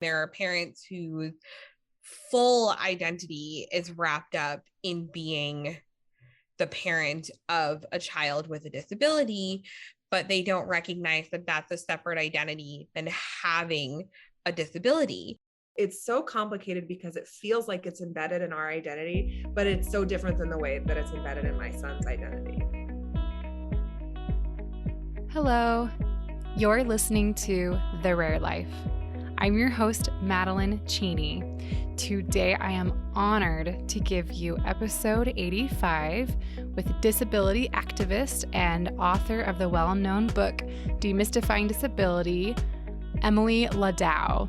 There are parents whose full identity is wrapped up in being the parent of a child with a disability, but they don't recognize that that's a separate identity than having a disability. It's so complicated because it feels like it's embedded in our identity, but it's so different than the way that it's embedded in my son's identity. Hello, you're listening to The Rare Life. I'm your host, Madeline Cheney. Today, I am honored to give you episode 85 with disability activist and author of the well-known book, Demystifying Disability, Emily Ladau,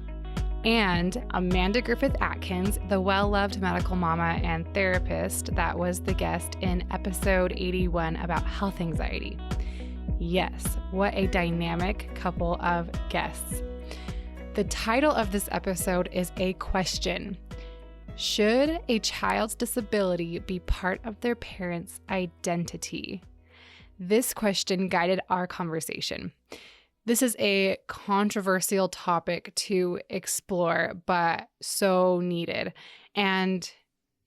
and Amanda Griffith-Atkins, the well-loved medical mama and therapist that was the guest in episode 81 about health anxiety. Yes, what a dynamic couple of guests. The title of this episode is a question. Should a child's disability be part of their parent's identity? This question guided our conversation. This is a controversial topic to explore, but so needed. And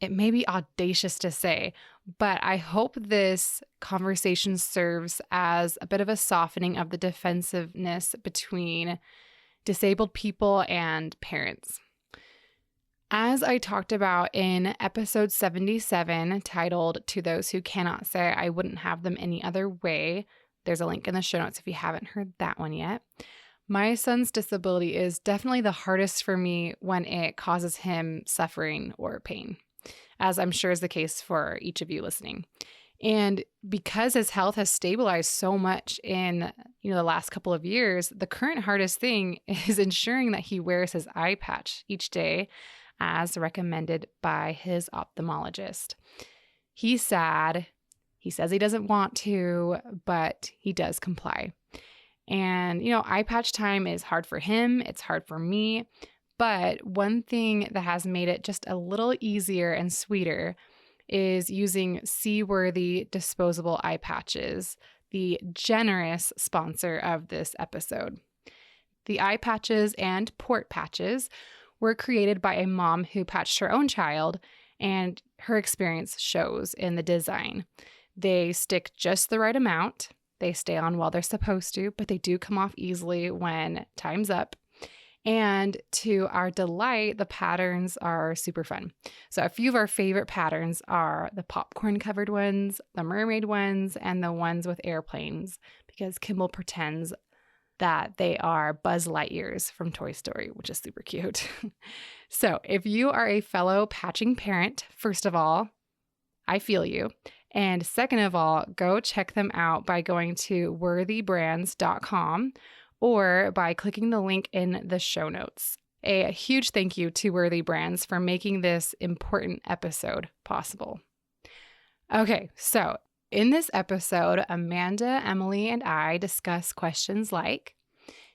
it may be audacious to say, but I hope this conversation serves as a bit of a softening of the defensiveness between disabled people and parents. As I talked about in episode 77, titled To Those Who Cannot Say I Wouldn't Have Them Any Other Way, there's a link in the show notes if you haven't heard that one yet. My son's disability is definitely the hardest for me when it causes him suffering or pain, as I'm sure is the case for each of you listening. And because his health has stabilized so much in the last couple of years, the current hardest thing is ensuring that he wears his eye patch each day as recommended by his ophthalmologist. He's sad. He says he doesn't want to, but he does comply. And, eye patch time is hard for him. It's hard for me. But one thing that has made it just a little easier and sweeter is using seaworthy disposable eye patches, the generous sponsor of this episode. The eye patches and port patches were created by a mom who patched her own child, and her experience shows in the design. They stick just the right amount. They stay on while they're supposed to, but they do come off easily when time's up. And to our delight, the patterns are super fun. So a few of our favorite patterns are the popcorn-covered ones, the mermaid ones, and the ones with airplanes, because Kimball pretends that they are Buzz Lightyears from Toy Story, which is super cute. So if you are a fellow patching parent, first of all, I feel you. And second of all, go check them out by going to worthybrands.com or by clicking the link in the show notes. A huge thank you to Worthy Brands for making this important episode possible. Okay, so in this episode, Amanda, Emily, and I discuss questions like,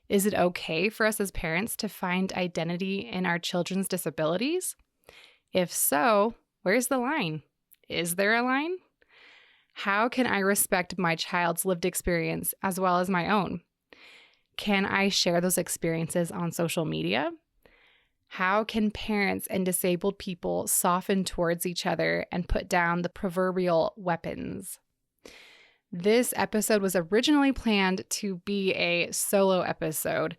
is it okay for us as parents to find identity in our children's disabilities? If so, where's the line? Is there a line? How can I respect my child's lived experience as well as my own? Can I share those experiences on social media? How can parents and disabled people soften towards each other and put down the proverbial weapons? This episode was originally planned to be a solo episode,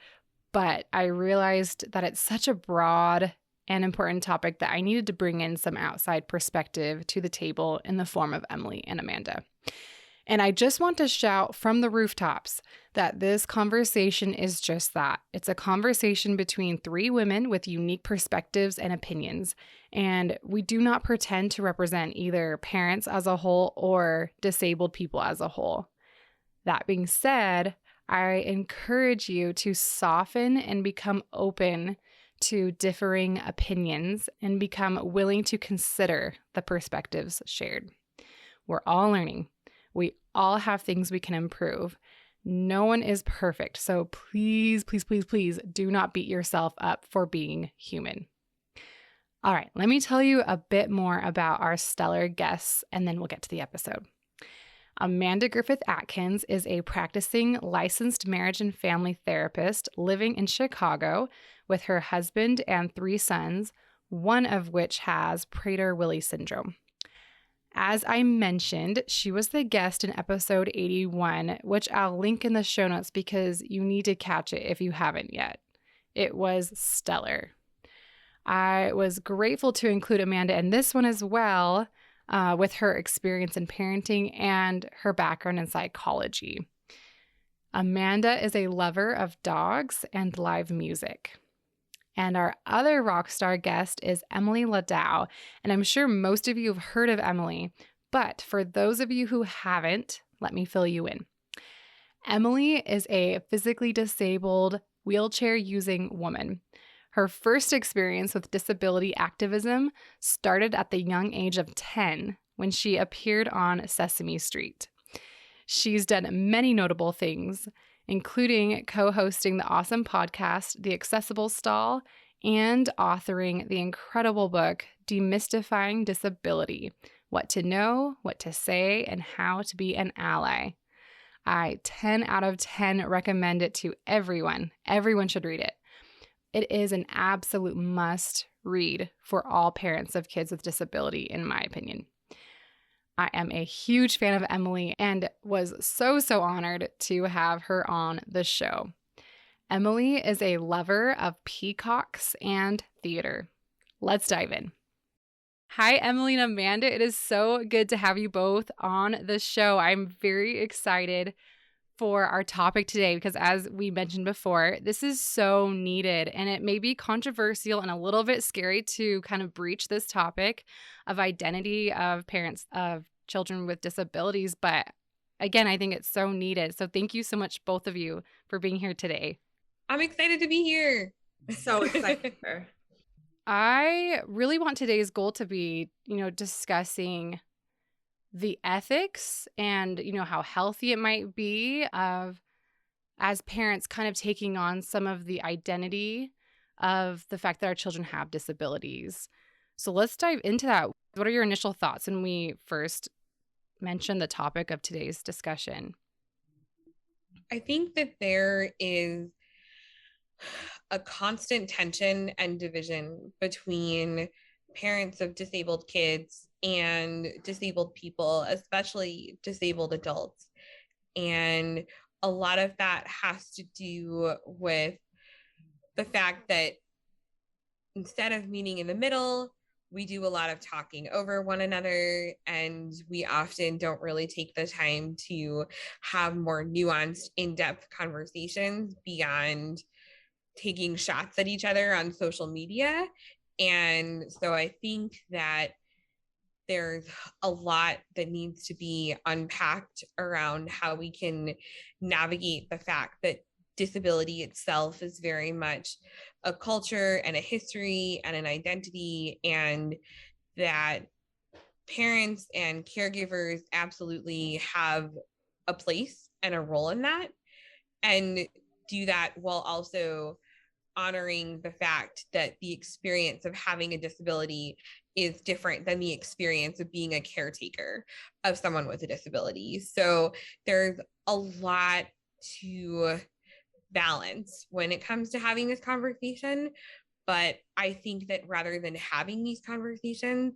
but I realized that it's such a broad and important topic that I needed to bring in some outside perspective to the table in the form of Emily and Amanda. And I just want to shout from the rooftops that this conversation is just that. It's a conversation between three women with unique perspectives and opinions. And we do not pretend to represent either parents as a whole or disabled people as a whole. That being said, I encourage you to soften and become open to differing opinions and become willing to consider the perspectives shared. We're all learning. We all have things we can improve. No one is perfect. So please, please, please, please do not beat yourself up for being human. All right, let me tell you a bit more about our stellar guests, and then we'll get to the episode. Amanda Griffith Atkins is a practicing licensed marriage and family therapist living in Chicago with her husband and 3 sons, one of which has Prader-Willi syndrome. As I mentioned, she was the guest in episode 81, which I'll link in the show notes because you need to catch it if you haven't yet. It was stellar. I was grateful to include Amanda in this one as well, with her experience in parenting and her background in psychology. Amanda is a lover of dogs and live music. And our other rock star guest is Emily Ladau. And I'm sure most of you have heard of Emily, but for those of you who haven't, let me fill you in. Emily is a physically disabled, wheelchair-using woman. Her first experience with disability activism started at the young age of 10 when she appeared on Sesame Street. She's done many notable things, including co-hosting the awesome podcast, The Accessible Stall, and authoring the incredible book, Demystifying Disability: What to Know, What to Say, and How to Be an Ally. I 10 out of 10 recommend it to everyone. Everyone should read it. It is an absolute must read for all parents of kids with disability, in my opinion. I am a huge fan of Emily and was so honored to have her on the show. Emily is a lover of peacocks and theater. Let's dive in. Hi, Emily and Amanda. It is so good to have you both on the show. I'm very excited for our topic today because, as we mentioned before, this is so needed, and it may be controversial and a little bit scary to kind of breach this topic of identity of parents of children with disabilities. But again, I think it's so needed. So thank you so much, both of you, for being here today. I'm excited to be here. So excited. I really want today's goal to be, discussing the ethics and, how healthy it might be of, as parents, kind of taking on some of the identity of the fact that our children have disabilities. So let's dive into that. What are your initial thoughts when we first mentioned the topic of today's discussion? I think that there is a constant tension and division between parents of disabled kids and disabled people, especially disabled adults. And a lot of that has to do with the fact that instead of meeting in the middle, we do a lot of talking over one another, and we often don't really take the time to have more nuanced, in-depth conversations beyond taking shots at each other on social media. And so I think that there's a lot that needs to be unpacked around how we can navigate the fact that disability itself is very much a culture and a history and an identity, and that parents and caregivers absolutely have a place and a role in that, and do that while also honoring the fact that the experience of having a disability is different than the experience of being a caretaker of someone with a disability. So there's a lot to balance when it comes to having this conversation. But I think that rather than having these conversations,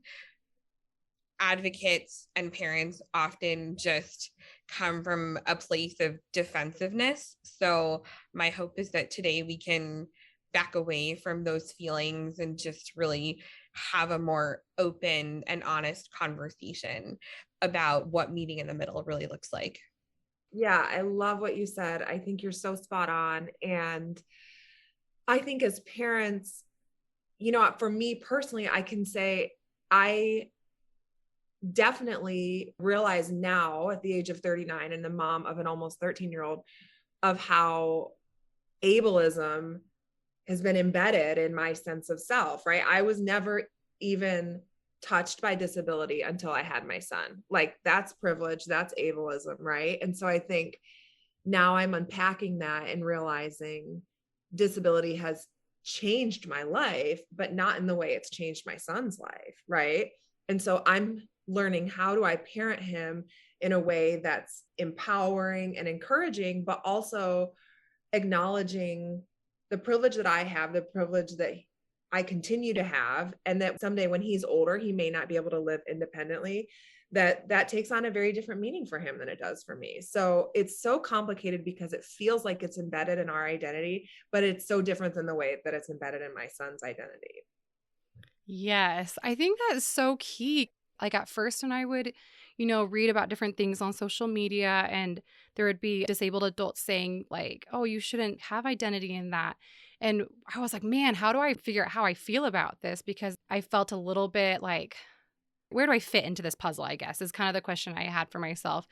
advocates and parents often just come from a place of defensiveness. So my hope is that today we can back away from those feelings and just really have a more open and honest conversation about what meeting in the middle really looks like. Yeah, I love what you said. I think you're so spot on. And I think as parents, for me personally, I can say I definitely realize now at the age of 39 and the mom of an almost 13-year-old of how ableism has been embedded in my sense of self, right? I was never even touched by disability until I had my son. Like, that's privilege, that's ableism, right? And so I think now I'm unpacking that and realizing disability has changed my life, but not in the way it's changed my son's life, right? And so I'm learning, how do I parent him in a way that's empowering and encouraging, but also acknowledging the privilege that I have, the privilege that I continue to have, and that someday when he's older, he may not be able to live independently, that takes on a very different meaning for him than it does for me. So it's so complicated because it feels like it's embedded in our identity, but it's so different than the way that it's embedded in my son's identity. Yes, I think that's so key. Like at first, when I would, read about different things on social media, and there would be disabled adults saying, like, oh, you shouldn't have identity in that. And I was like, man, how do I figure out how I feel about this? Because I felt a little bit like, where do I fit into this puzzle? I guess is kind of the question I had for myself.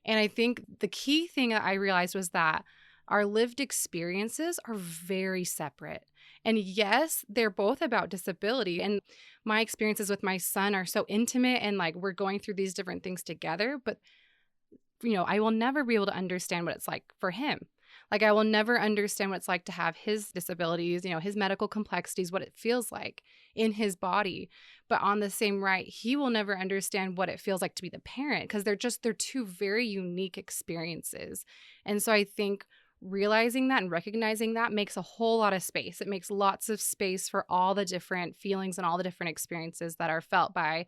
And I think the key thing that I realized was that our lived experiences are very separate. And yes, they're both about disability. And my experiences with my son are so intimate, and like we're going through these different things together. But I will never be able to understand what it's like for him. Like, I will never understand what it's like to have his disabilities, his medical complexities, what it feels like in his body. But on the same right, he will never understand what it feels like to be the parent, because they're two very unique experiences. And so I think realizing that and recognizing that makes a whole lot of space. It makes lots of space for all the different feelings and all the different experiences that are felt by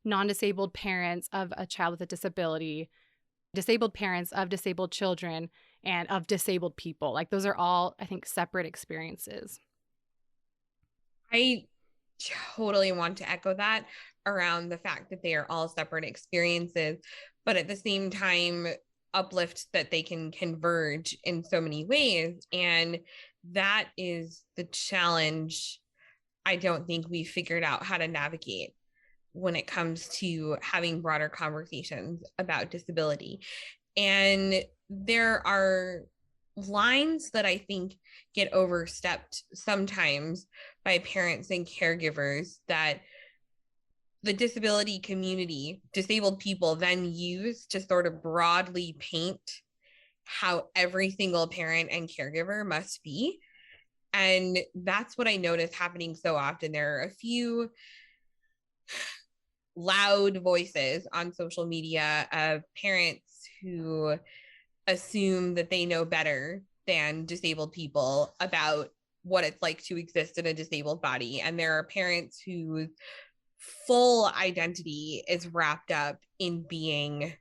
non-disabled parents of a child with a disability, disabled parents of disabled children, and of disabled people. Like those are all, I think, separate experiences. I totally want to echo that around the fact that they are all separate experiences, but at the same time, uplift that they can converge in so many ways. And that is the challenge I don't think we figured out how to navigate when it comes to having broader conversations about disability. And there are lines that I think get overstepped sometimes by parents and caregivers that the disability community, disabled people, then use to sort of broadly paint how every single parent and caregiver must be. And that's what I notice happening so often. There are a few loud voices on social media of parents who assume that they know better than disabled people about what it's like to exist in a disabled body. And there are parents whose full identity is wrapped up in being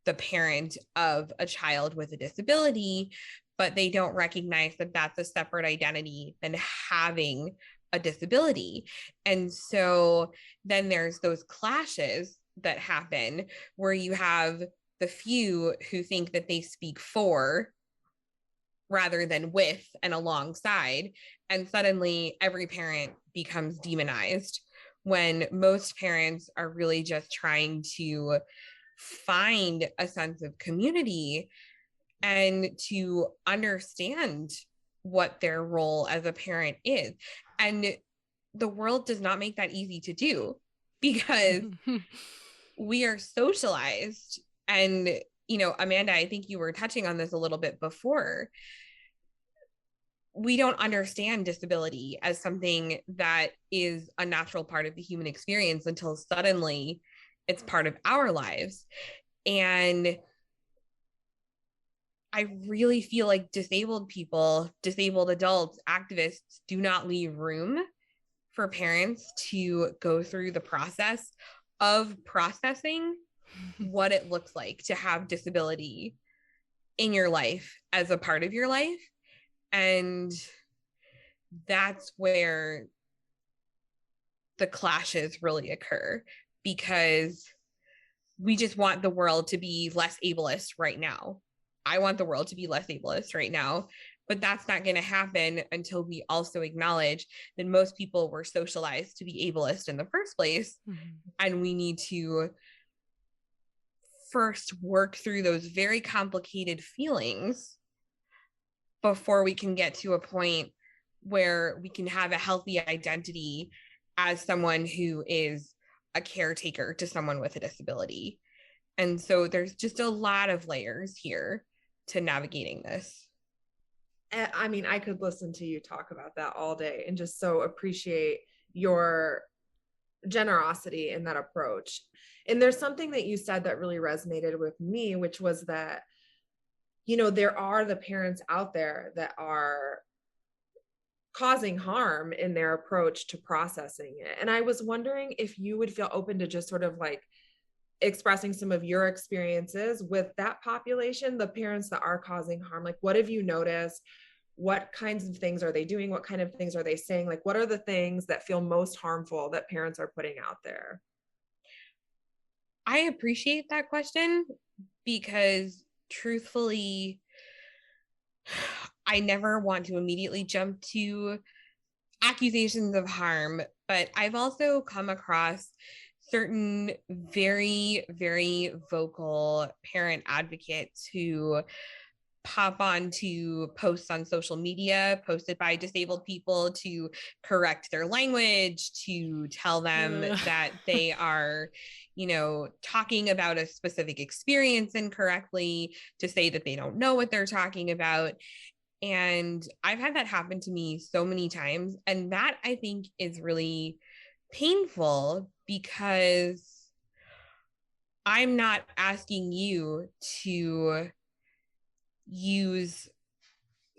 the parent of a child with a disability, but they don't recognize that that's a separate identity than having a disability. And so then there's those clashes that happen where you have the few who think that they speak for rather than with and alongside, and suddenly every parent becomes demonized when most parents are really just trying to find a sense of community and to understand what their role as a parent is. And the world does not make that easy to do because we are socialized. And, Amanda, I think you were touching on this a little bit before. We don't understand disability as something that is a natural part of the human experience until suddenly it's part of our lives. And I really feel like disabled people, disabled adults, activists do not leave room for parents to go through the process of processing what it looks like to have disability in your life as a part of your life. And that's where the clashes really occur, because we just want the world to be less ableist right now. I want the world to be less ableist right now, but that's not going to happen until we also acknowledge that most people were socialized to be ableist in the first place. Mm-hmm. And we need to first work through those very complicated feelings before we can get to a point where we can have a healthy identity as someone who is a caretaker to someone with a disability. And so there's just a lot of layers here to navigating this. I mean, I could listen to you talk about that all day and just so appreciate your generosity in that approach. And there's something that you said that really resonated with me, which was that, there are the parents out there that are causing harm in their approach to processing it. And I was wondering if you would feel open to just sort of like expressing some of your experiences with that population, the parents that are causing harm. Like, what have you noticed? What kinds of things are they doing? What kind of things are they saying? Like, what are the things that feel most harmful that parents are putting out there? I appreciate that question because truthfully, I never want to immediately jump to accusations of harm, but I've also come across certain very, very vocal parent advocates who pop on to posts on social media posted by disabled people to correct their language, to tell them that they are, talking about a specific experience incorrectly, to say that they don't know what they're talking about. And I've had that happen to me so many times. And that I think is really painful because I'm not asking you to use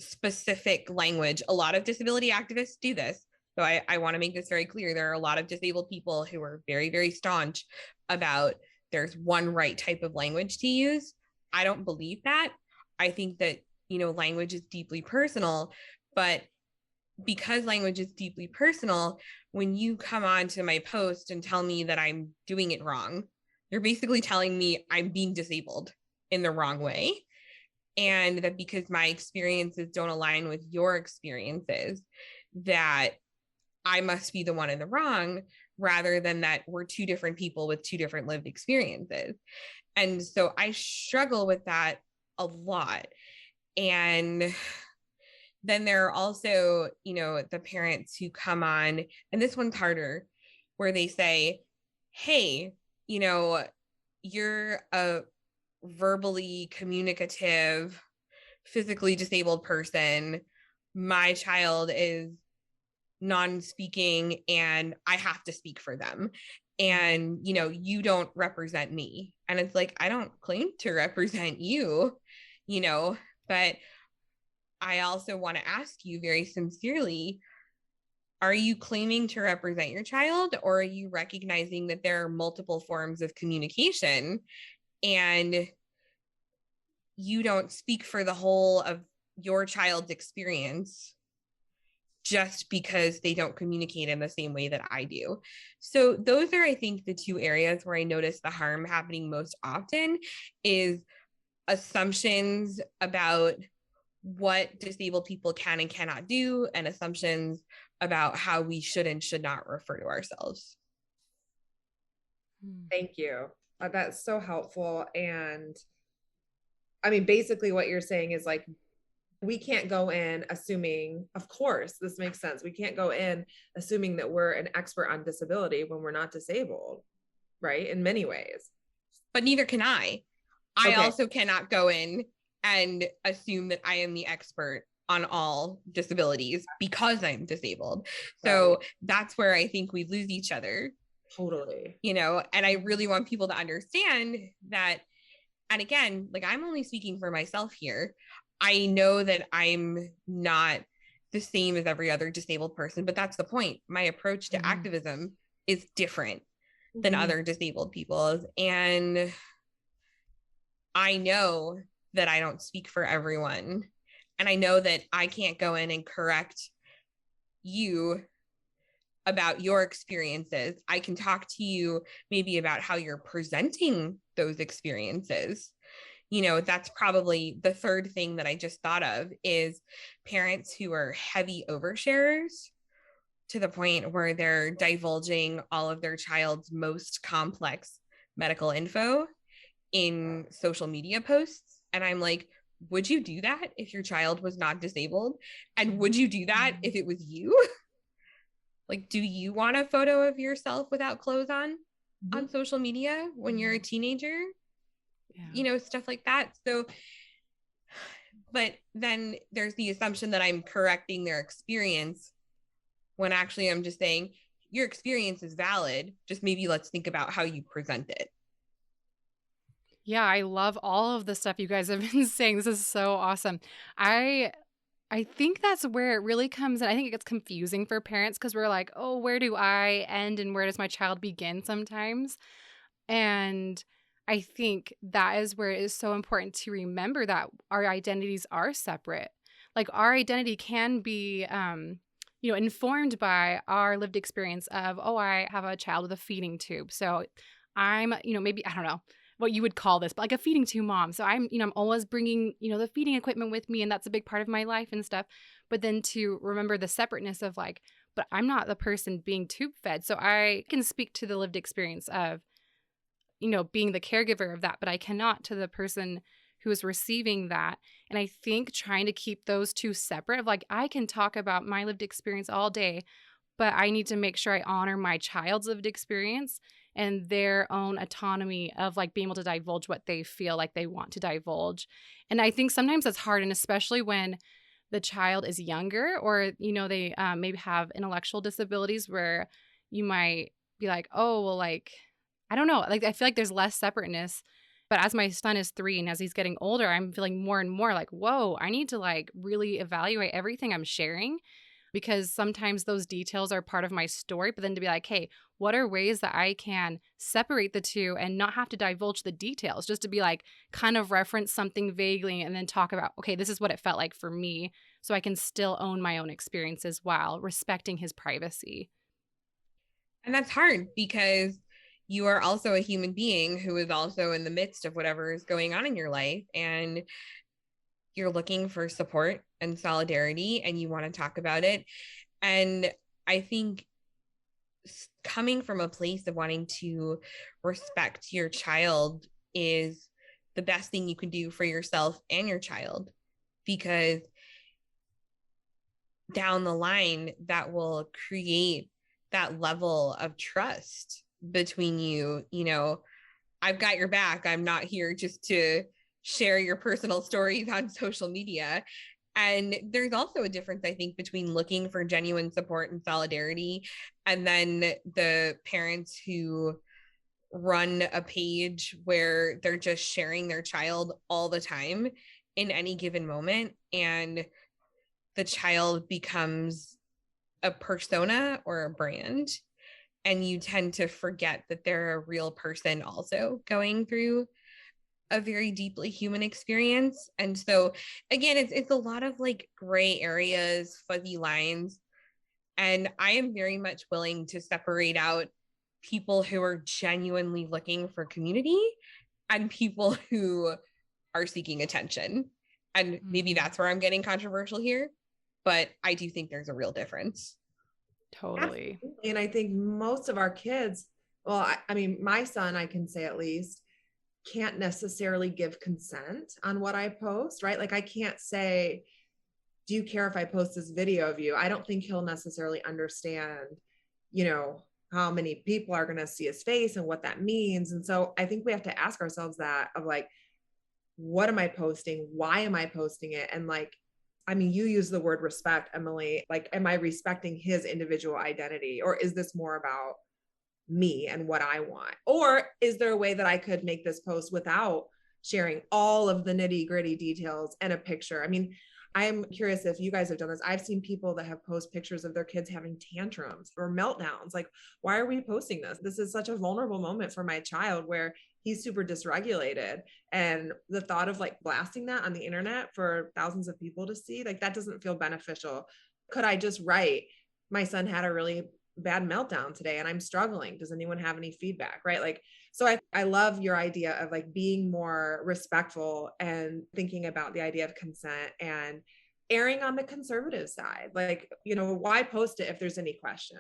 specific language. A lot of disability activists do this. So I want to make this very clear. There are a lot of disabled people who are very, very staunch about there's one right type of language to use. I don't believe that. I think that, language is deeply personal, but because language is deeply personal, when you come on to my post and tell me that I'm doing it wrong, you're basically telling me I'm being disabled in the wrong way. And that because my experiences don't align with your experiences, that I must be the one in the wrong, rather than that we're two different people with two different lived experiences. And so I struggle with that a lot. And then there are also, the parents who come on, and this one's harder, where they say, hey, you're a verbally communicative, physically disabled person. My child is non-speaking and I have to speak for them. And, you don't represent me. And it's like, I don't claim to represent you, but I also want to ask you very sincerely, are you claiming to represent your child, or are you recognizing that there are multiple forms of communication and you don't speak for the whole of your child's experience just because they don't communicate in the same way that I do? So those are, I think, the two areas where I notice the harm happening most often is assumptions about what disabled people can and cannot do, and assumptions about how we should and should not refer to ourselves. Thank you. That's so helpful. And I mean, basically what you're saying is like, we can't go in assuming, of course, this makes sense. We can't go in assuming that we're an expert on disability when we're not disabled, right? In many ways. But neither can I. I also cannot go in and assume that I am the expert on all disabilities because I'm disabled. So that's where I think we lose each other. Totally. And I really want people to understand that. And again, like, I'm only speaking for myself here. I know that I'm not the same as every other disabled person, but that's the point. My approach to activism is different than other disabled people's. And I know that I don't speak for everyone. And I know that I can't go in and correct you about your experiences. I can talk to you maybe about how you're presenting those experiences. That's probably the third thing that I just thought of is parents who are heavy oversharers to the point where they're divulging all of their child's most complex medical info in social media posts. And I'm like, would you do that if your child was not disabled? And would you do that if it was you? Like, do you want a photo of yourself without clothes on social media when you're a teenager? Yeah. Stuff like that. So, but then there's the assumption that I'm correcting their experience when actually I'm just saying, your experience is valid. Just maybe let's think about how you present it. Yeah, I love all of the stuff you guys have been saying. This is so awesome. I think that's where it really comes in. I think it gets confusing for parents because we're like, oh, where do I end and where does my child begin sometimes? And I think that is where it is so important to remember that our identities are separate. Like our identity can be, informed by our lived experience of, oh, I have a child with a feeding tube. So I'm, maybe, I don't know what you would call this, but like a feeding tube mom. So I'm always bringing, the feeding equipment with me and that's a big part of my life and stuff. But then to remember the separateness of like, but I'm not the person being tube fed. So I can speak to the lived experience of, being the caregiver of that, but I cannot to the person who is receiving that. And I think trying to keep those two separate of like, I can talk about my lived experience all day, but I need to make sure I honor my child's lived experience and their own autonomy of like being able to divulge what they feel like they want to divulge. And I think sometimes that's hard. And especially when the child is younger or, they maybe have intellectual disabilities where you might be like, oh, well, like, I don't know. Like, I feel like there's less separateness. But as my son is 3 and as he's getting older, I'm feeling more and more like, whoa, I need to like really evaluate everything I'm sharing because sometimes those details are part of my story. But then to be like, hey, what are ways that I can separate the two and not have to divulge the details? Just to be like, kind of reference something vaguely and then talk about, okay, this is what it felt like for me. So I can still own my own experiences while respecting his privacy. And that's hard because you are also a human being who is also in the midst of whatever is going on in your life. And you're looking for support and solidarity and you want to talk about it. And I think coming from a place of wanting to respect your child is the best thing you can do for yourself and your child, because down the line that will create that level of trust between you. I've got your back. I'm not here just to share your personal stories on social media. And there's also a difference, I think, between looking for genuine support and solidarity and then the parents who run a page where they're just sharing their child all the time in any given moment. And the child becomes a persona or a brand. And you tend to forget that they're a real person also going through a very deeply human experience. And so again, it's a lot of like gray areas, fuzzy lines. And I am very much willing to separate out people who are genuinely looking for community and people who are seeking attention. And maybe that's where I'm getting controversial here, but I do think there's a real difference. Totally. Absolutely. And I think most of our kids, well, I mean, my son, I can say at least, can't necessarily give consent on what I post, right? Like I can't say, do you care if I post this video of you? I don't think he'll necessarily understand, how many people are going to see his face and what that means. And so I think we have to ask ourselves that of like, what am I posting? Why am I posting it? And like, I mean, you use the word respect, Emily. Like, am I respecting his individual identity? Or is this more about me and what I want? Or is there a way that I could make this post without sharing all of the nitty gritty details and a picture? I mean, I'm curious if you guys have done this. I've seen people that have posted pictures of their kids having tantrums or meltdowns. Like, why are we posting this? This is such a vulnerable moment for my child where he's super dysregulated. And the thought of like blasting that on the internet for thousands of people to see, like that doesn't feel beneficial. Could I just write, my son had a really bad meltdown today and I'm struggling. Does anyone have any feedback? Right? Like, so I love your idea of like being more respectful and thinking about the idea of consent and erring on the conservative side. Like, why post it if there's any question?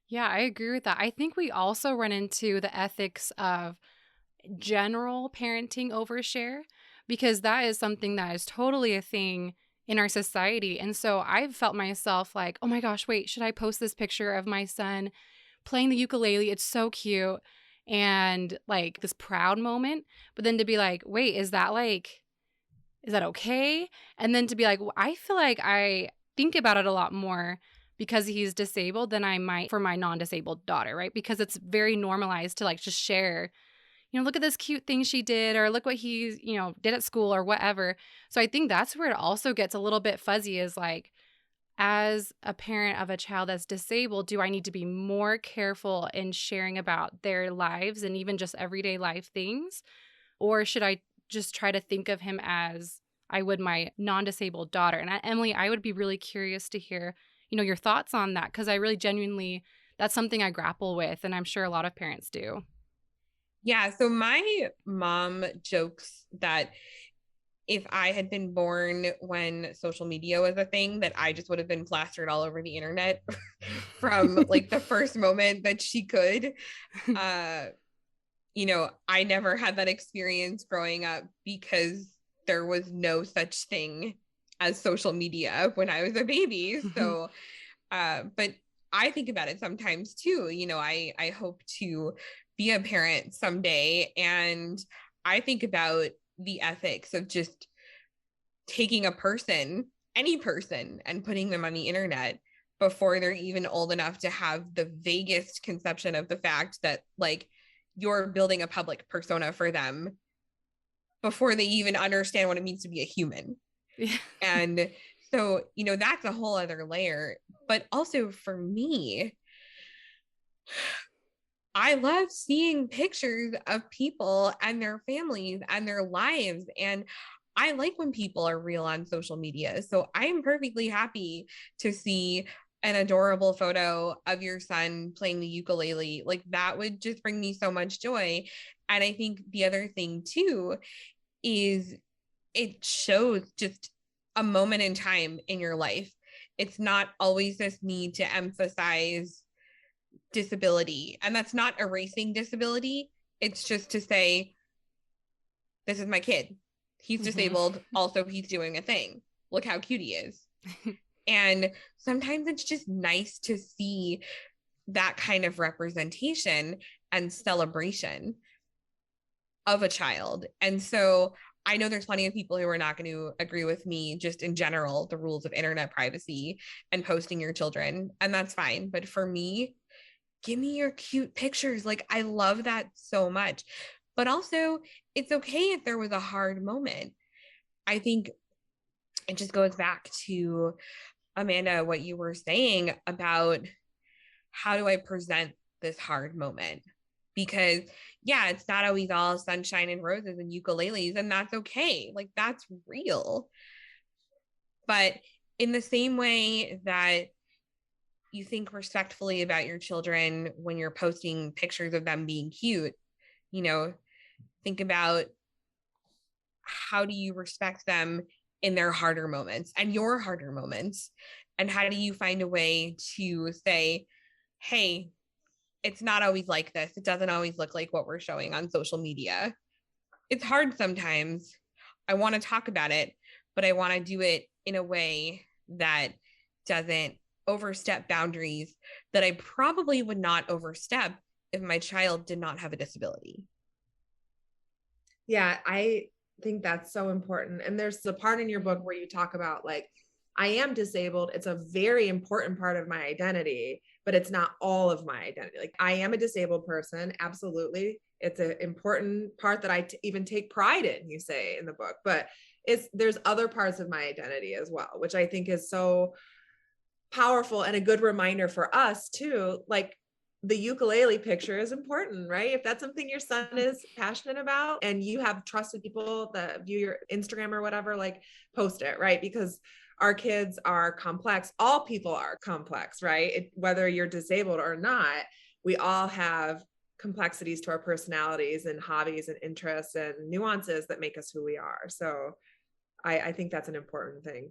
Yeah, I agree with that. I think we also run into the ethics of general parenting overshare because that is something that is totally a thing in our society. And so I've felt myself like, oh my gosh, wait, should I post this picture of my son playing the ukulele? It's so cute. And like this proud moment. But then to be like, wait, is that okay? And then to be like, well, I feel like I think about it a lot more because he's disabled than I might for my non-disabled daughter, right? Because it's very normalized to like just share, look at this cute thing she did, or look what he, did at school or whatever. So I think that's where it also gets a little bit fuzzy is like, as a parent of a child that's disabled, do I need to be more careful in sharing about their lives and even just everyday life things? Or should I just try to think of him as I would my non-disabled daughter? And Emily, I would be really curious to hear, your thoughts on that, because I really genuinely, that's something I grapple with, and I'm sure a lot of parents do. Yeah. So my mom jokes that if I had been born when social media was a thing, that I just would have been plastered all over the internet from like the first moment that she could. I never had that experience growing up because there was no such thing as social media when I was a baby. So, but I think about it sometimes too. I hope to be a parent someday. And I think about the ethics of just taking a person, any person, and putting them on the internet before they're even old enough to have the vaguest conception of the fact that like you're building a public persona for them before they even understand what it means to be a human. Yeah. And so, that's a whole other layer. But also for me, I love seeing pictures of people and their families and their lives. And I like when people are real on social media. So I am perfectly happy to see an adorable photo of your son playing the ukulele. Like that would just bring me so much joy. And I think the other thing too is it shows just a moment in time in your life. It's not always this need to emphasize disability. And that's not erasing disability. It's just to say, this is my kid. He's disabled. Also, he's doing a thing. Look how cute he is. And sometimes it's just nice to see that kind of representation and celebration of a child. And so I know there's plenty of people who are not going to agree with me just in general, the rules of internet privacy and posting your children. And that's fine. But for me, give me your cute pictures. Like, I love that so much. But also, it's okay if there was a hard moment. I think it just goes back to, Amanda, what you were saying about how do I present this hard moment? Because, yeah, it's not always all sunshine and roses and ukuleles, and that's okay. Like, that's real. But in the same way that you think respectfully about your children when you're posting pictures of them being cute, think about how do you respect them in their harder moments and your harder moments, and how do you find a way to say, hey, it's not always like this. It doesn't always look like what we're showing on social media. It's hard sometimes. I want to talk about it, but I want to do it in a way that doesn't overstep boundaries that I probably would not overstep if my child did not have a disability. Yeah, I think that's so important. And there's a part in your book where you talk about like, I am disabled. It's a very important part of my identity, but it's not all of my identity. Like I am a disabled person. Absolutely. It's an important part that I even take pride in, you say in the book, but there's other parts of my identity as well, which I think is so powerful and a good reminder for us too. Like the ukulele picture is important, right? If that's something your son is passionate about and you have trusted people that view your Instagram or whatever, like post it, right? Because our kids are complex. All people are complex, right? Whether you're disabled or not, we all have complexities to our personalities and hobbies and interests and nuances that make us who we are. So I think that's an important thing.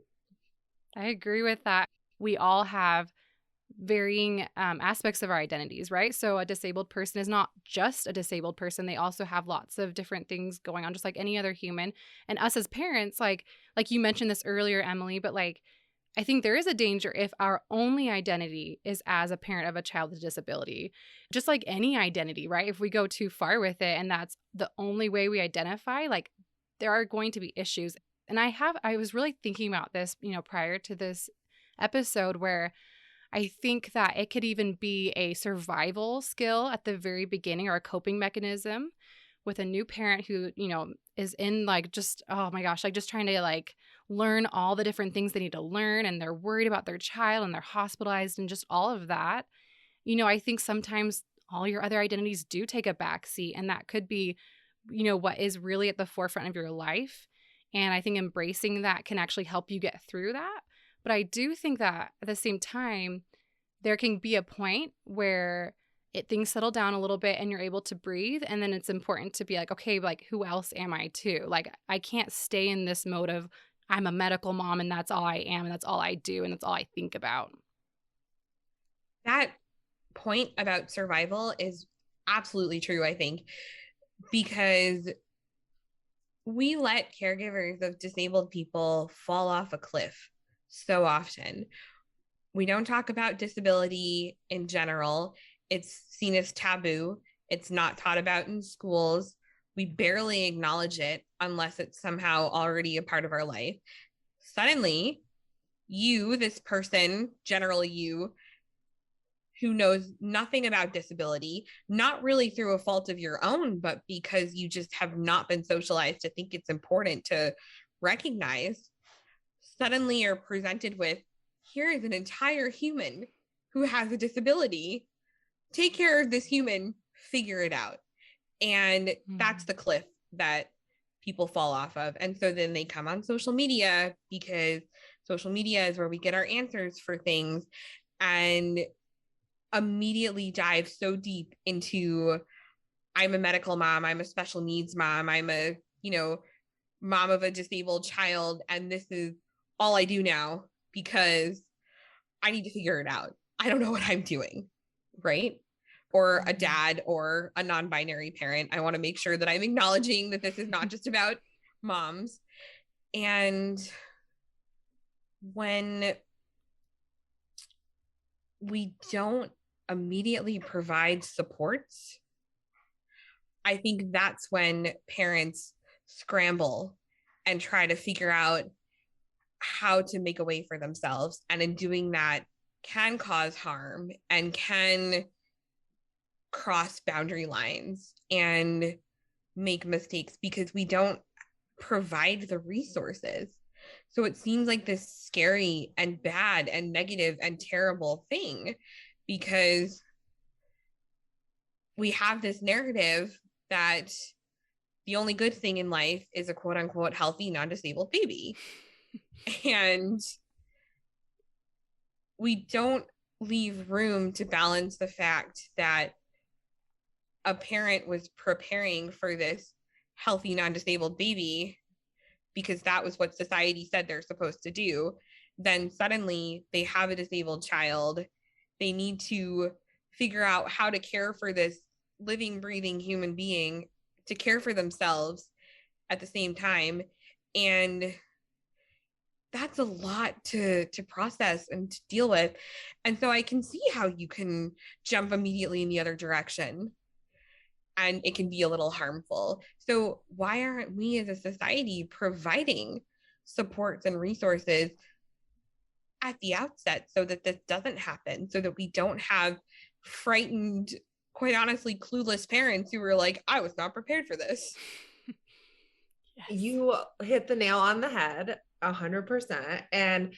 I agree with that. We all have varying aspects of our identities, right? So a disabled person is not just a disabled person. They also have lots of different things going on, just like any other human. And us as parents, like you mentioned this earlier, Emily, but like, I think there is a danger if our only identity is as a parent of a child with a disability, just like any identity, right? If we go too far with it and that's the only way we identify, like there are going to be issues. And I was really thinking about this, prior to this episode where I think that it could even be a survival skill at the very beginning, or a coping mechanism with a new parent who, is in like just, oh my gosh, like just trying to like learn all the different things they need to learn, and they're worried about their child and they're hospitalized and just all of that. I think sometimes all your other identities do take a back seat, and that could be, what is really at the forefront of your life. And I think embracing that can actually help you get through that. But I do think that at the same time, there can be a point where things settle down a little bit and you're able to breathe. And then it's important to be like, okay, like, who else am I too? Like, I can't stay in this mode of I'm a medical mom and that's all I am and that's all I do and that's all I think about. That point about survival is absolutely true, I think, because we let caregivers of disabled people fall off a cliff so often. We don't talk about disability in general. It's seen as taboo. It's not taught about in schools. We barely acknowledge it unless it's somehow already a part of our life. Suddenly, you, this person, generally you, who knows nothing about disability, not really through a fault of your own, but because you just have not been socialized to think it's important to recognize, suddenly are presented with, here is an entire human who has a disability. Take care of this human, figure it out. And that's the cliff that people fall off of. And so then they come on social media, because social media is where we get our answers for things, and immediately dive so deep into, I'm a medical mom, I'm a special needs mom, I'm a, mom of a disabled child, and this is all I do now because I need to figure it out. I don't know what I'm doing, right? Or a dad or a non-binary parent. I want to make sure that I'm acknowledging that this is not just about moms. And when we don't immediately provide supports, I think that's when parents scramble and try to figure out how to make a way for themselves. And in doing that, can cause harm and can cross boundary lines and make mistakes because we don't provide the resources. So it seems like this scary and bad and negative and terrible thing, because we have this narrative that the only good thing in life is a quote unquote healthy, non-disabled baby. And we don't leave room to balance the fact that a parent was preparing for this healthy, non-disabled baby because that was what society said they're supposed to do. Then suddenly they have a disabled child. They need to figure out how to care for this living, breathing human being, to care for themselves at the same time. And that's a lot to process and to deal with. And so I can see how you can jump immediately in the other direction, and it can be a little harmful. So why aren't we as a society providing supports and resources at the outset so that this doesn't happen, so that we don't have frightened, quite honestly, clueless parents who are like, I was not prepared for this. Yes. You hit the nail on the head 100%. And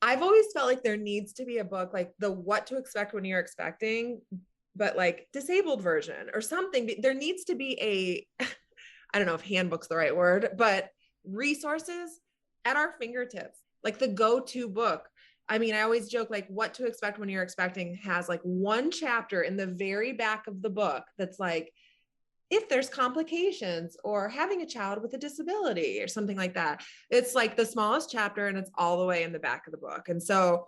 I've always felt like there needs to be a book, like the What to Expect When You're Expecting, but like disabled version or something. There needs to be I don't know if handbook's the right word, but resources at our fingertips, like the go-to book. I mean, I always joke, like What to Expect When You're Expecting has like one chapter in the very back of the book that's like, if there's complications or having a child with a disability or something like that. It's like the smallest chapter and it's all the way in the back of the book. And so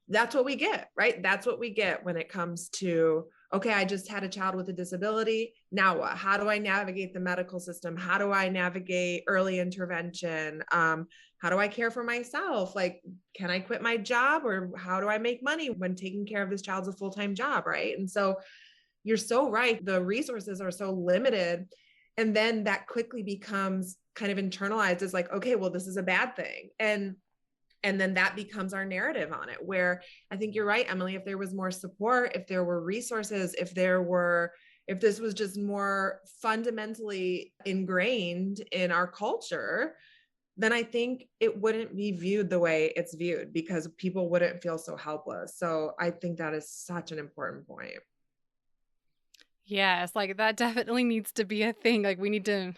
that's what we get, right? That's what we get when it comes to, okay, I just had a child with a disability. Now what? How do I navigate the medical system? How do I navigate early intervention? How do I care for myself? Like, can I quit my job, or how do I make money when taking care of this child's a full-time job, right? And so you're so right. The resources are so limited. And then that quickly becomes kind of internalized as like, okay, well, this is a bad thing. And And then that becomes our narrative on it, where I think you're right, Emily, if there was more support, if there were resources, if this was just more fundamentally ingrained in our culture, then I think it wouldn't be viewed the way it's viewed, because people wouldn't feel so helpless. So I think that is such an important point. Yes, like that definitely needs to be a thing. Like we need to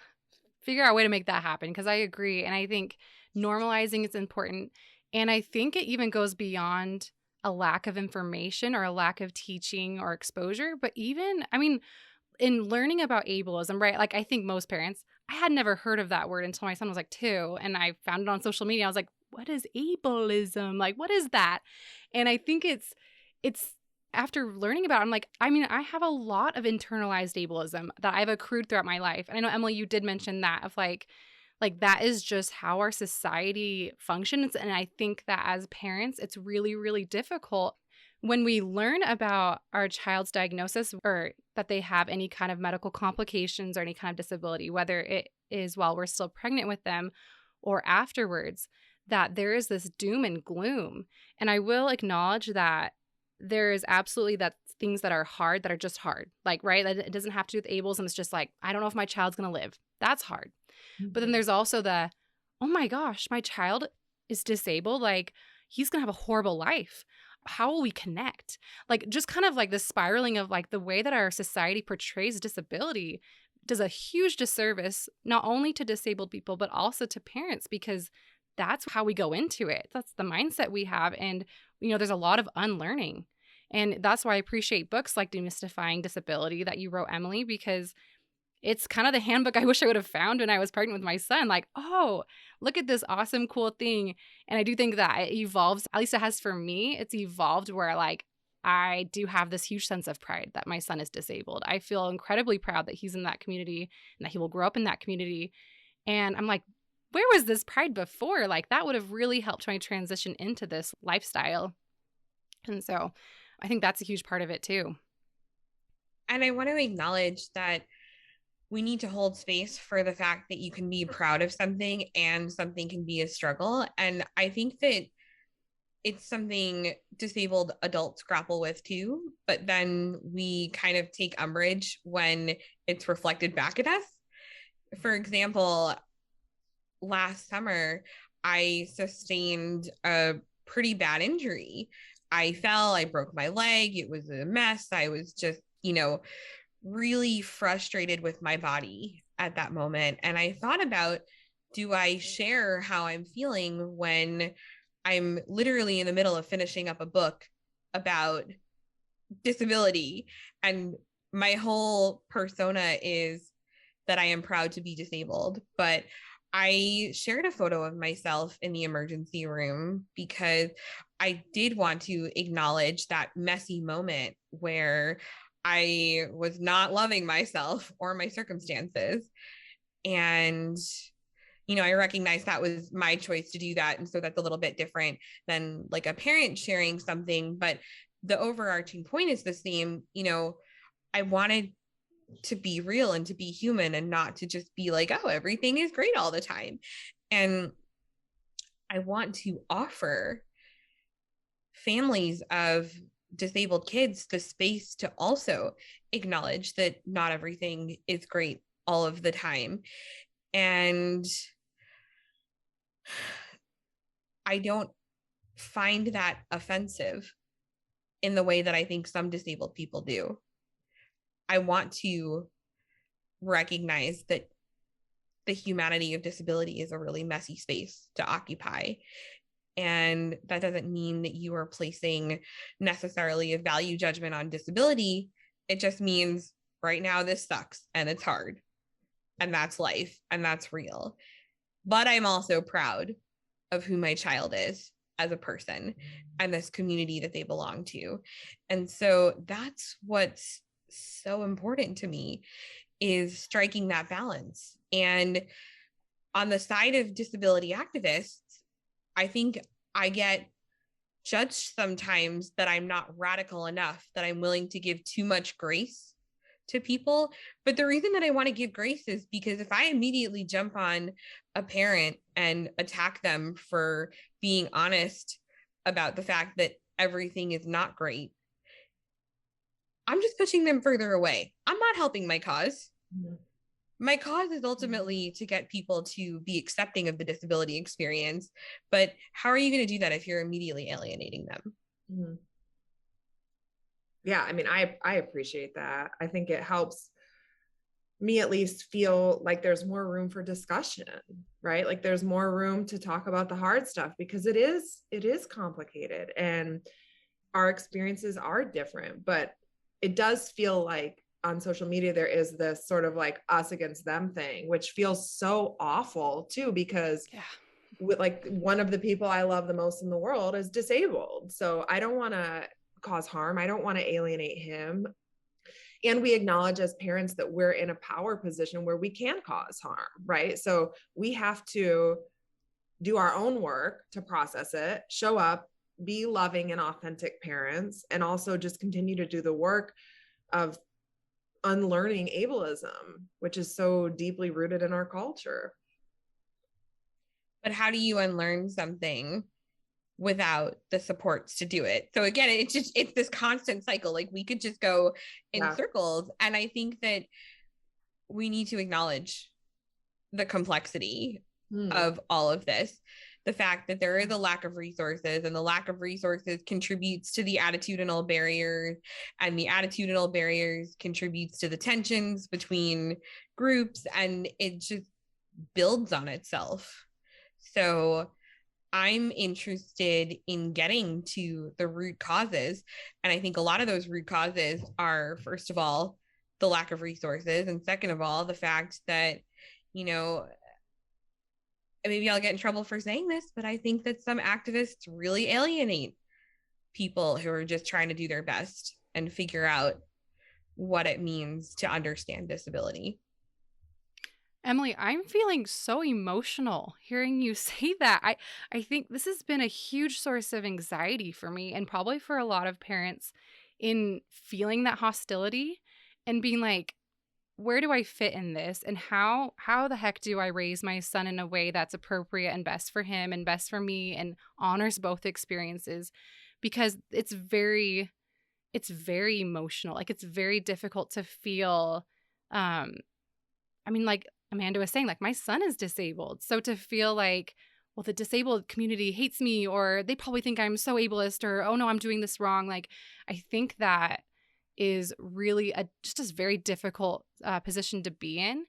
figure out a way to make that happen, because I agree. And I think normalizing is important. And I think it even goes beyond a lack of information or a lack of teaching or exposure. But even, I mean, in learning about ableism, right? Like I think most parents, I had never heard of that word until my son was like 2, and I found it on social media. I was like, what is ableism? Like, what is that? And I think it's after learning about it, I'm like, I mean, I have a lot of internalized ableism that I've accrued throughout my life. And I know, Emily, you did mention that of like that is just how our society functions. And I think that as parents, it's really, really difficult when we learn about our child's diagnosis or that they have any kind of medical complications or any kind of disability, whether it is while we're still pregnant with them or afterwards, that there is this doom and gloom. And I will acknowledge that there is absolutely that things that are hard, that are just hard. Like, right? That it doesn't have to do with ableism. It's just like, I don't know if my child's going to live. That's hard. Mm-hmm. But then there's also the, oh my gosh, my child is disabled. Like, he's going to have a horrible life. How will we connect? Like, just kind of like the spiraling of like the way that our society portrays disability does a huge disservice, not only to disabled people, but also to parents, because that's how we go into it. That's the mindset we have. And, you know, there's a lot of unlearning. And that's why I appreciate books like Demystifying Disability that you wrote, Emily, because it's kind of the handbook I wish I would have found when I was pregnant with my son. Like, oh, look at this awesome, cool thing. And I do think that it evolves, at least it has for me, it's evolved where like I do have this huge sense of pride that my son is disabled. I feel incredibly proud that he's in that community and that he will grow up in that community. And I'm like, where was this pride before? Like that would have really helped my transition into this lifestyle. And so I think that's a huge part of it too. And I want to acknowledge that we need to hold space for the fact that you can be proud of something and something can be a struggle. And I think that it's something disabled adults grapple with too, but then we kind of take umbrage when it's reflected back at us. For example, last summer, I sustained a pretty bad injury. I fell, I broke my leg. It was a mess. I was just, really frustrated with my body at that moment. And I thought about, do I share how I'm feeling when I'm literally in the middle of finishing up a book about disability and my whole persona is that I am proud to be disabled. But I shared a photo of myself in the emergency room because I did want to acknowledge that messy moment where I was not loving myself or my circumstances. And, I recognize that was my choice to do that. And so that's a little bit different than like a parent sharing something, but the overarching point is the same. I wanted to be real and to be human and not to just be like, oh, everything is great all the time. And I want to offer families of disabled kids the space to also acknowledge that not everything is great all of the time. And I don't find that offensive in the way that I think some disabled people do. I want to recognize that the humanity of disability is a really messy space to occupy. And that doesn't mean that you are placing necessarily a value judgment on disability. It just means right now this sucks and it's hard. And that's life and that's real. But I'm also proud of who my child is as a person and this community that they belong to. And so that's what's so important to me, is striking that balance. And on the side of disability activists, I think I get judged sometimes that I'm not radical enough, that I'm willing to give too much grace to people. But the reason that I want to give grace is because if I immediately jump on a parent and attack them for being honest about the fact that everything is not great, I'm just pushing them further away. I'm not helping my cause. Mm-hmm. My cause is ultimately to get people to be accepting of the disability experience. But how are you going to do that if you're immediately alienating them? Mm-hmm. Yeah, I mean, I appreciate that. I think it helps me at least feel like there's more room for discussion, right? Like there's more room to talk about the hard stuff, because it is complicated and our experiences are different. But it does feel like on social media there is this sort of like us against them thing, which feels so awful too, because with like one of the people I love the most in the world is disabled. So I don't want to cause harm. I don't want to alienate him. And we acknowledge as parents that we're in a power position where we can cause harm, right? So we have to do our own work to process it, show up, be loving and authentic parents, and also just continue to do the work of unlearning ableism, which is so deeply rooted in our culture. But how do you unlearn something without the supports to do it? So again, it's this constant cycle. Like we could just go in circles. And I think that we need to acknowledge the complexity of all of this. The fact that there is a lack of resources, and the lack of resources contributes to the attitudinal barriers, and the attitudinal barriers contributes to the tensions between groups, and it just builds on itself. So I'm interested in getting to the root causes. And I think a lot of those root causes are, first of all, the lack of resources. And second of all, the fact that, you know, maybe I'll get in trouble for saying this, but I think that some activists really alienate people who are just trying to do their best and figure out what it means to understand disability. Emily, I'm feeling so emotional hearing you say that. I think this has been a huge source of anxiety for me, and probably for a lot of parents, in feeling that hostility and being like, where do I fit in this? And how the heck do I raise my son in a way that's appropriate and best for him and best for me and honors both experiences? Because it's very emotional. Like it's very difficult to feel, I mean, like Amanda was saying, like my son is disabled. So to feel like, well, the disabled community hates me, or they probably think I'm so ableist, or, oh no, I'm doing this wrong. Like, I think that is really just a very difficult position to be in.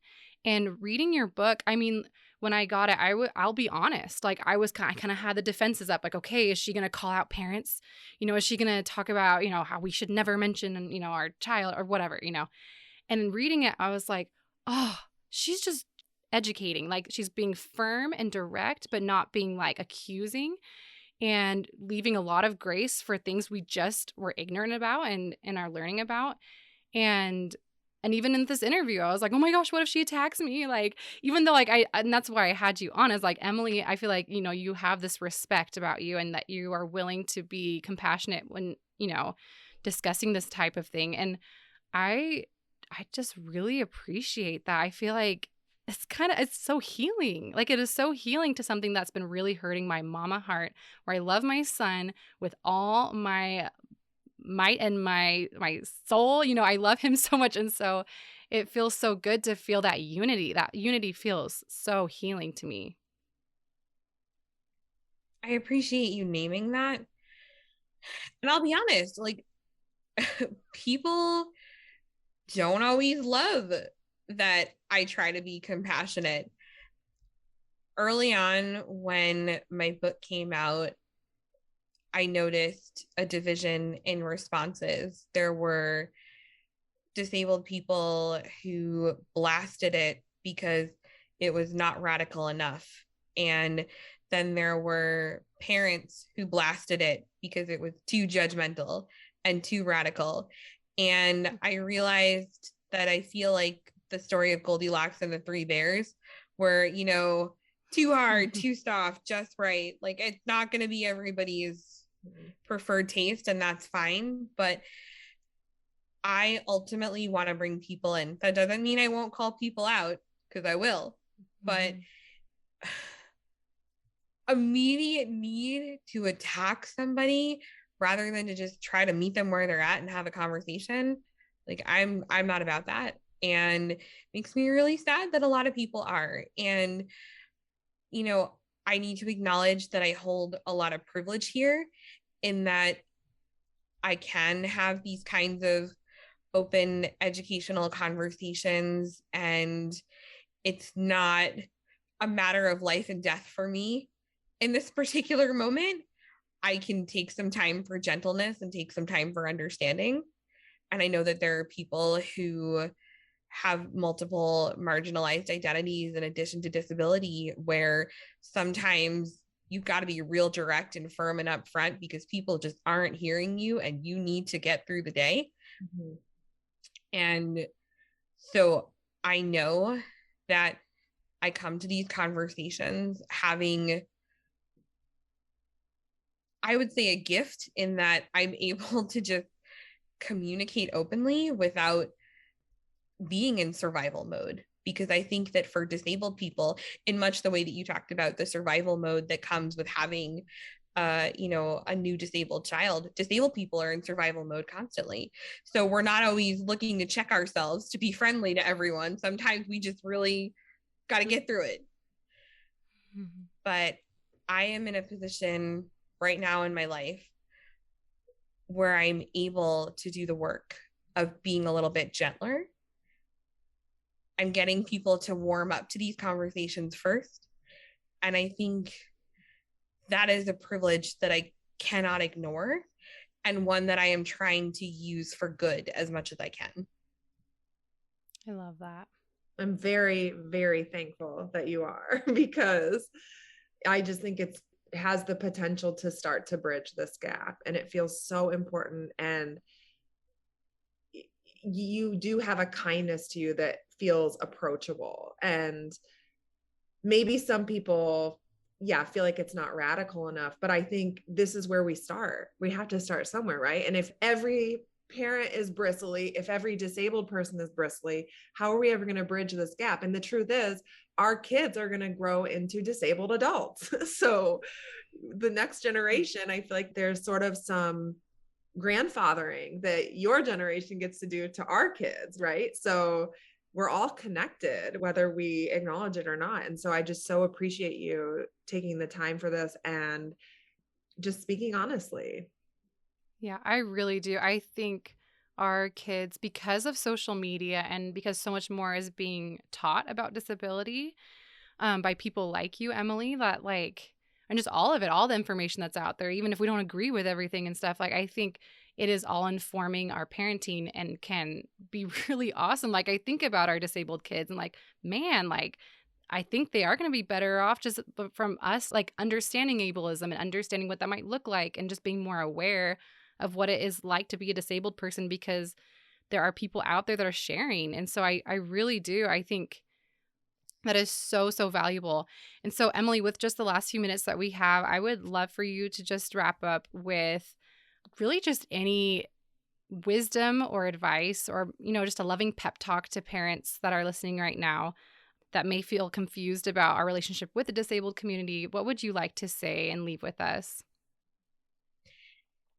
And reading your book, I mean, when I got it, I'll be honest, like I kind of had the defenses up, like, okay, is she going to call out parents? You know, is she going to talk about, you know, how we should never mention, you know, our child or whatever, you know? And in reading it, I was like, oh, she's just educating. Like she's being firm and direct, but not being like accusing, and leaving a lot of grace for things we just were ignorant about and are learning about. And even in this interview, I was like, oh my gosh, what if she attacks me? Like, even though and that's why I had you on, is like, Emily, I feel like, you know, you have this respect about you, and that you are willing to be compassionate when, you know, discussing this type of thing. And I just really appreciate that. I feel like it's so healing. Like it is so healing to something that's been really hurting my mama heart, where I love my son with all my might and my soul. You know, I love him so much. And so it feels so good to feel that unity. That unity feels so healing to me. I appreciate you naming that. And I'll be honest, like people don't always love that I try to be compassionate. Early on, when my book came out, I noticed a division in responses. There were disabled people who blasted it because it was not radical enough. And then there were parents who blasted it because it was too judgmental and too radical. And I realized that I feel like the story of Goldilocks and the Three Bears, where, you know, too hard, too soft, just right. Like it's not going to be everybody's preferred taste, and that's fine. But I ultimately want to bring people in. That doesn't mean I won't call people out, because I will, but immediate need to attack somebody rather than to just try to meet them where they're at and have a conversation, like I'm not about that. And it makes me really sad that a lot of people are. And you know, I need to acknowledge that I hold a lot of privilege here, in that I can have these kinds of open educational conversations, and it's not a matter of life and death for me in this particular moment. I can take some time for gentleness and take some time for understanding. And I know that there are people who have multiple marginalized identities in addition to disability, where sometimes you've got to be real direct and firm and upfront because people just aren't hearing you and you need to get through the day. Mm-hmm. And so I know that I come to these conversations having, I would say, a gift in that I'm able to just communicate openly without being in survival mode. Because I think that for disabled people, in much the way that you talked about the survival mode that comes with having a new disabled child, disabled people are in survival mode constantly. So we're not always looking to check ourselves to be friendly to everyone. Sometimes we just really got to get through it. Mm-hmm. But I am in a position right now in my life where I'm able to do the work of being a little bit gentler and getting people to warm up to these conversations first. And I think that is a privilege that I cannot ignore, and one that I am trying to use for good as much as I can. I love that. I'm very, very thankful that you are, because I just think it has the potential to start to bridge this gap, and it feels so important. And you do have a kindness to you that feels approachable. And maybe some people, feel like it's not radical enough, but I think this is where we start. We have to start somewhere, right? And if every parent is bristly, if every disabled person is bristly, how are we ever going to bridge this gap? And the truth is, our kids are going to grow into disabled adults. So the next generation, I feel like there's sort of some grandfathering that your generation gets to do to our kids, right? So we're all connected, whether we acknowledge it or not. And so I just so appreciate you taking the time for this and just speaking honestly. Yeah, I really do. I think our kids, because of social media and because so much more is being taught about disability by people like you, Emily, that and just all of it, all the information that's out there, even if we don't agree with everything and stuff, I think it is all informing our parenting and can be really awesome. I think about our disabled kids and man, I think they are going to be better off just from us, understanding ableism and understanding what that might look like and just being more aware of what it is like to be a disabled person, because there are people out there that are sharing. And so I really do. I think that is so, so valuable. And so, Emily, with just the last few minutes that we have, I would love for you to just wrap up with really just any wisdom or advice or, just a loving pep talk to parents that are listening right now that may feel confused about our relationship with the disabled community. What would you like to say and leave with us?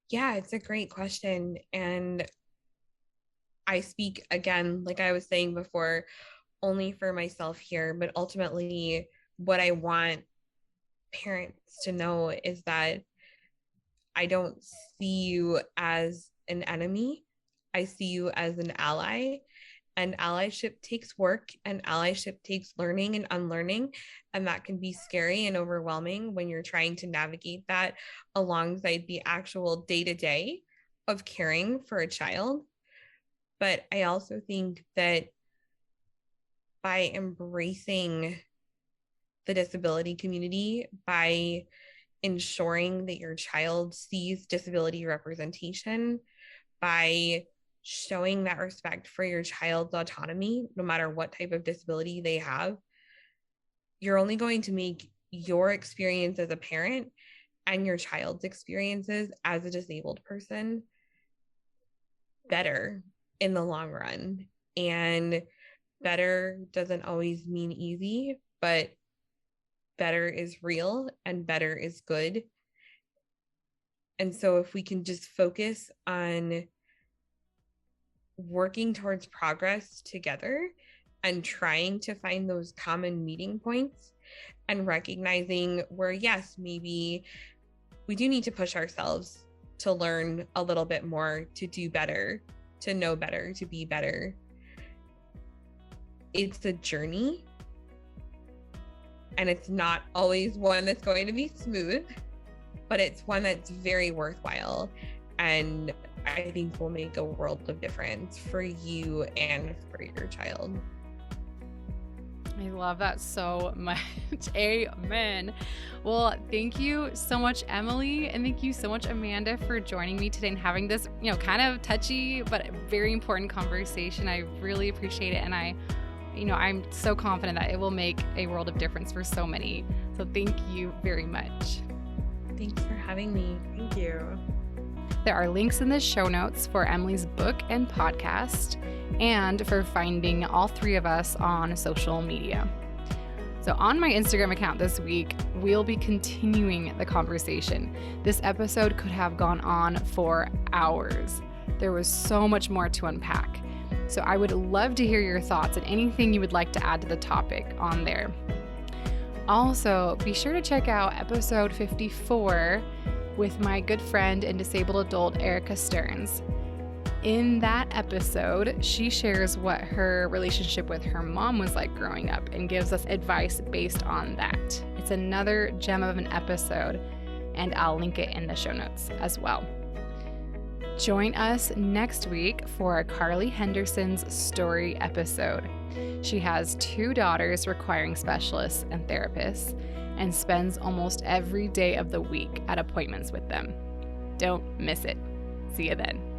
Yeah, it's a great question. And I speak, again, like I was saying before, only for myself here, but ultimately what I want parents to know is that I don't see you as an enemy. I see you as an ally. And allyship takes work, and allyship takes learning and unlearning. And that can be scary and overwhelming when you're trying to navigate that alongside the actual day-to-day of caring for a child. But I also think that by embracing the disability community, by ensuring that your child sees disability representation, by showing that respect for your child's autonomy, no matter what type of disability they have, you're only going to make your experience as a parent and your child's experiences as a disabled person better in the long run. And better doesn't always mean easy, but better is real and better is good. And so if we can just focus on working towards progress together and trying to find those common meeting points and recognizing where, yes, maybe we do need to push ourselves to learn a little bit more, to do better, to know better, to be better. It's a journey, and it's not always one that's going to be smooth, but it's one that's very worthwhile, and I think will make a world of difference for you and for your child. I love that so much. Amen. Well, thank you so much, Emily. And thank you so much, Amanda, for joining me today and having this, kind of touchy, but very important conversation. I really appreciate it. And I'm so confident that it will make a world of difference for so many. So thank you very much. Thanks for having me. Thank you. There are links in the show notes for Emily's book and podcast, and for finding all three of us on social media. So on my Instagram account this week, we'll be continuing the conversation. This episode could have gone on for hours. There was so much more to unpack. So I would love to hear your thoughts and anything you would like to add to the topic on there. Also, be sure to check out episode 54 with my good friend and disabled adult Erica Stearns. In that episode, she shares what her relationship with her mom was like growing up and gives us advice based on that. It's another gem of an episode, and I'll link it in the show notes as well. Join us next week for Carly Henderson's story episode. She has 2 daughters requiring specialists and therapists, and spends almost every day of the week at appointments with them. Don't miss it. See you then.